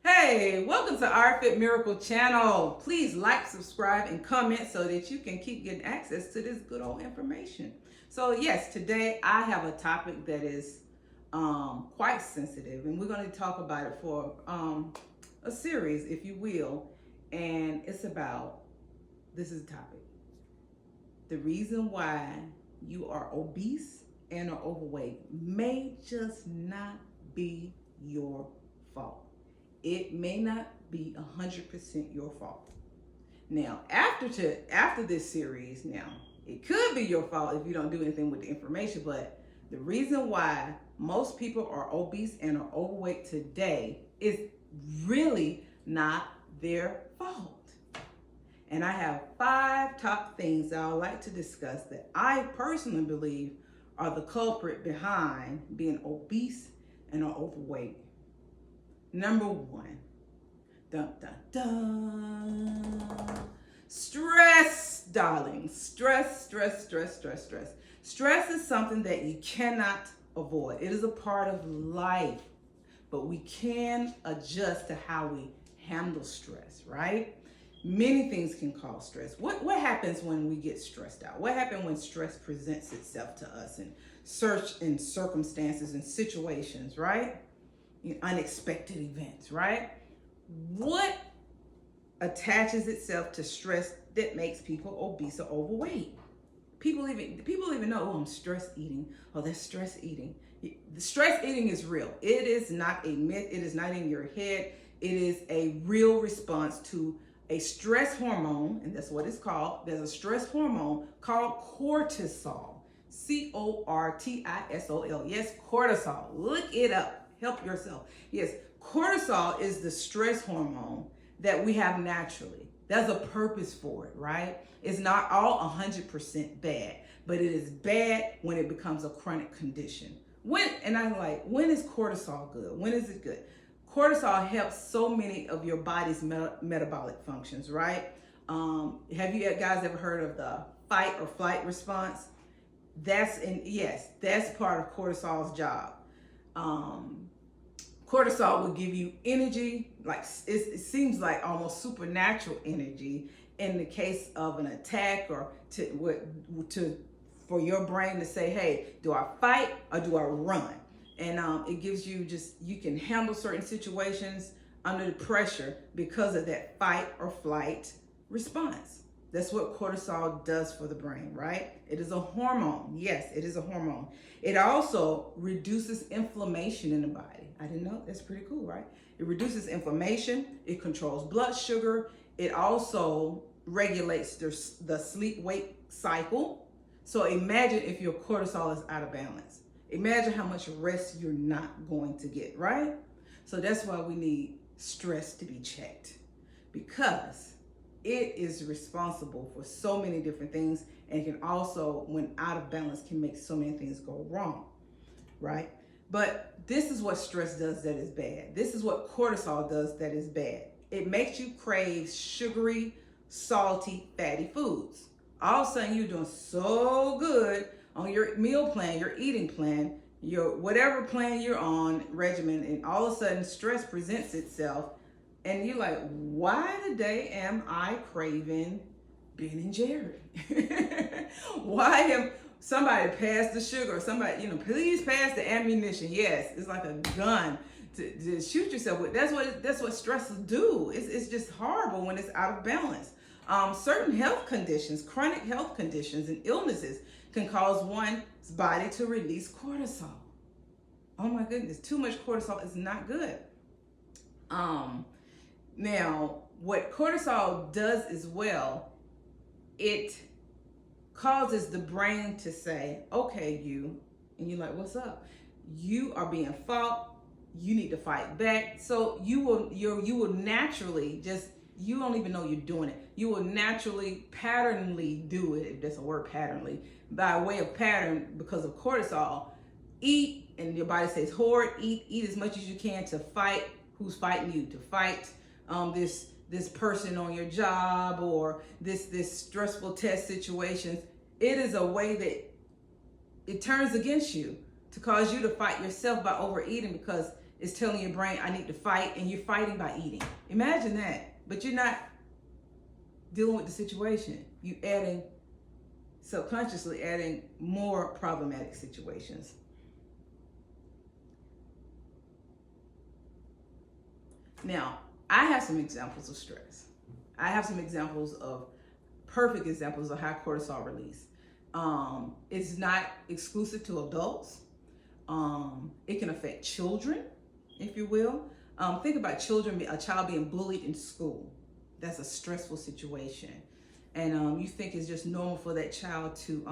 Hey, welcome to our Fit Miracle channel. Please like, subscribe, and comment so that you can keep getting access to this good old information. So yes, today I have a topic that is quite sensitive, and we're going to talk about it for a series, if you will. And it's about, this is the topic, the reason why you are obese and are overweight may just not be your fault. It may not be 100% your fault. Now, after this series, now it could be your fault if you don't do anything with the information. But the reason why most people are obese and are overweight today is really not their fault. And I have 5 top things that I would like to discuss that I personally believe are the culprit behind being obese and are overweight. Number 1, dun, dun, dun. Stress, darling. Stress. Stress is something that you cannot avoid. It is a part of life, but we can adjust to how we handle stress, right? Many things can cause stress. What happens when we get stressed out? What happens when stress presents itself to us in circumstances and situations, right? Unexpected events, right? What attaches itself to stress that makes people obese or overweight? People even know, oh, I'm stress eating. Oh, that's stress eating. The stress eating is real. It is not a myth. It is not in your head. It is a real response to a stress hormone, and that's what it's called. There's a stress hormone called cortisol. Cortisol. Yes, cortisol. Look it up. Help yourself. Yes, cortisol is the stress hormone that we have naturally. There's a purpose for it, right? It's not all 100% bad, but it is bad when it becomes a chronic condition. When is cortisol good? When is it good? Cortisol helps so many of your body's metabolic functions, right? Have you guys ever heard of the fight or flight response? That's part of cortisol's job. Cortisol will give you energy, like it seems like almost supernatural energy in the case of an attack, or for your brain to say, hey, do I fight or do I run? And it gives you you can handle certain situations under the pressure because of that fight or flight response. That's what cortisol does for the brain, right? It is a hormone. Yes, it is a hormone. It also reduces inflammation in the body. I didn't know. That's pretty cool, right? It reduces inflammation. It controls blood sugar. It also regulates the sleep-wake cycle. So imagine if your cortisol is out of balance. Imagine how much rest you're not going to get, right? So that's why we need stress to be checked, because it is responsible for so many different things, and can also, when out of balance, can make so many things go wrong, right? But this is what stress does that is bad. This is what cortisol does that is bad. It makes you crave sugary, salty, fatty foods. All of a sudden, you're doing so good on your meal plan, your eating plan, your whatever plan you're on, regimen, and all of a sudden stress presents itself, and you're like, why today am I craving Ben and Jerry? Why am somebody pass the sugar? Somebody, please pass the ammunition. Yes, it's like a gun to shoot yourself with. That's what stresses do. It's just horrible when it's out of balance. Certain health conditions, chronic health conditions and illnesses can cause one's body to release cortisol. Oh my goodness, too much cortisol is not good. Now, what cortisol does as well, it causes the brain to say, okay, and you're like, what's up? You are being fought. You need to fight back. So you will naturally you don't even know you're doing it. You will naturally patternly do it, if that's a word, patternly, by way of pattern, because of cortisol. Eat, and your body says, hoard, eat as much as you can to fight who's fighting you, to fight this person on your job, or this stressful test situations. It is a way that it turns against you to cause you to fight yourself by overeating, because is telling your brain, I need to fight, and you're fighting by eating. Imagine that. But you're not dealing with the situation. You adding, subconsciously adding more problematic situations. Now, I have some examples of stress. I have some examples of perfect examples of high cortisol release. It's not exclusive to adults. It can affect children, if you will. Think about children, a child being bullied in school. That's a stressful situation. And you think it's just normal for that child to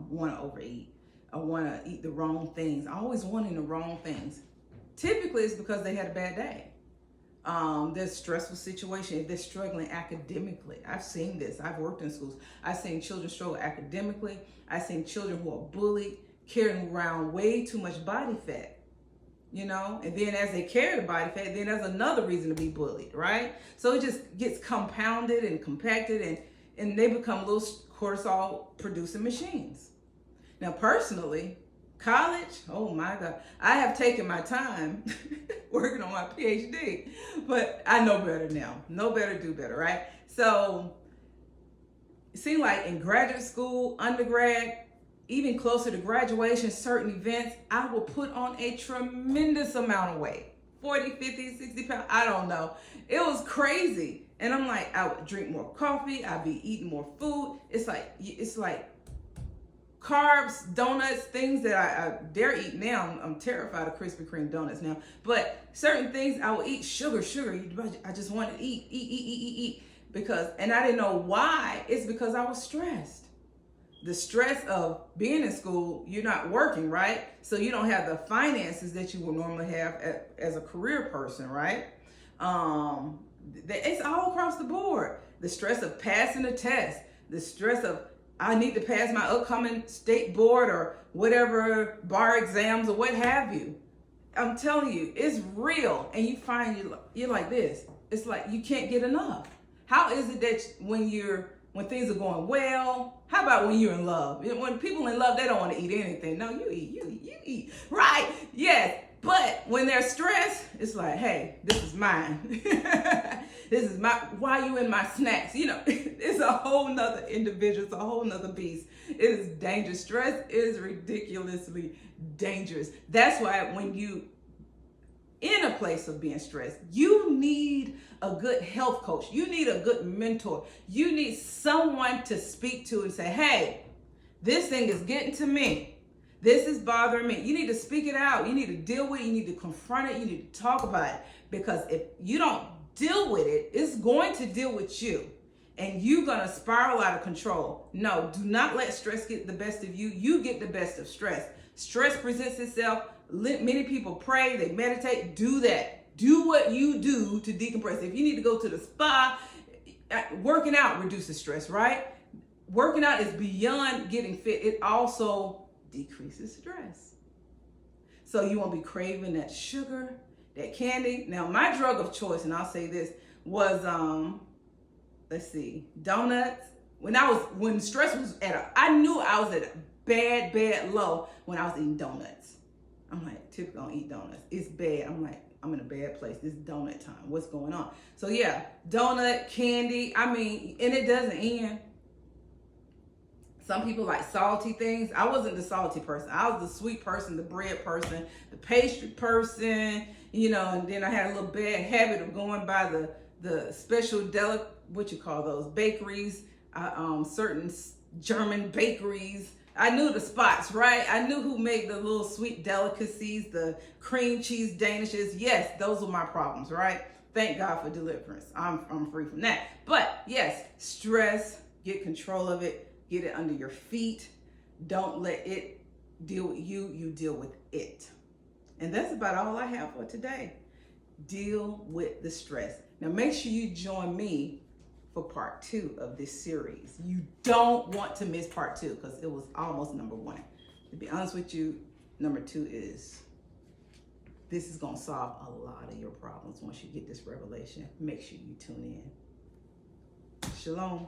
want to overeat or want to eat the wrong things, always wanting the wrong things. Typically, it's because they had a bad day. There's a stressful situation if they're struggling academically. I've seen this. I've worked in schools. I've seen children struggle academically. I've seen children who are bullied, carrying around way too much body fat, you know? And then as they carry the body fat, then there's another reason to be bullied, right? So it just gets compounded and compacted, and they become little cortisol producing machines. Now, personally, college, oh my God, I have taken my time working on my PhD, but I know better now. Know better, do better, right? So it seemed like in graduate school, undergrad, even closer to graduation, certain events, I will put on a tremendous amount of weight. 40, 50, 60 pounds, I don't know. It was crazy. And I'm like, I would drink more coffee, I'd be eating more food. It's like carbs, donuts, things that I dare eat now. I'm terrified of Krispy Kreme donuts now. But certain things I will eat, sugar. I just want to eat. Because, and I didn't know why. It's because I was stressed. The stress of being in school, you're not working, right? So you don't have the finances that you would normally have as a career person, right? It's all across the board. The stress of passing a test, the stress of I need to pass my upcoming state board or whatever bar exams or what have you. I'm telling you, it's real. And you find you're like this. It's like you can't get enough. How is it that when things are going well, how about when you're in love? When people in love, they don't want to eat anything. No, you eat, right? Yes. But when they're stressed, it's like, hey, this is mine. This is why are you in my snacks? You know, it's a whole nother individual. It's a whole nother beast. It is dangerous. Stress is ridiculously dangerous. That's why when you in a place of being stressed, you need a good health coach. You need a good mentor. You need someone to speak to and say, hey, this thing is getting to me. This is bothering me. You need to speak it out. You need to deal with it. You need to confront it. You need to talk about it. Because if you don't deal with it, it's going to deal with you. And you're going to spiral out of control. No, do not let stress get the best of you. You get the best of stress. Stress presents itself. Many people pray, they meditate, do that. Do what you do to decompress. If you need to go to the spa, working out reduces stress, right? Working out is beyond getting fit. It also decreases stress. So you won't be craving that sugar, that candy. Now, my drug of choice, and I'll say this, was, donuts. When stress was I knew I was at a bad low when I was eating donuts. I'm like, Tip gonna eat donuts. It's bad. I'm like, I'm in a bad place. This is donut time. What's going on? So yeah, donut, candy. I mean, and it doesn't end. Some people like salty things. I wasn't the salty person. I was the sweet person, the bread person, the pastry person, you know, and then I had a little bad habit of going by the special bakeries, certain German bakeries. I knew the spots, right? I knew who made the little sweet delicacies, the cream cheese danishes. Yes, those were my problems, right? Thank God for deliverance. I'm free from that. But yes, stress, get control of it, get it under your feet. Don't let it deal with you, you deal with it. And that's about all I have for today. Deal with the stress. Now make sure you join me for part 2 of this series. You don't want to miss part 2 because it was almost number 1. To be honest with you, number 2 is, this is gonna solve a lot of your problems once you get this revelation. Make sure you tune in. Shalom.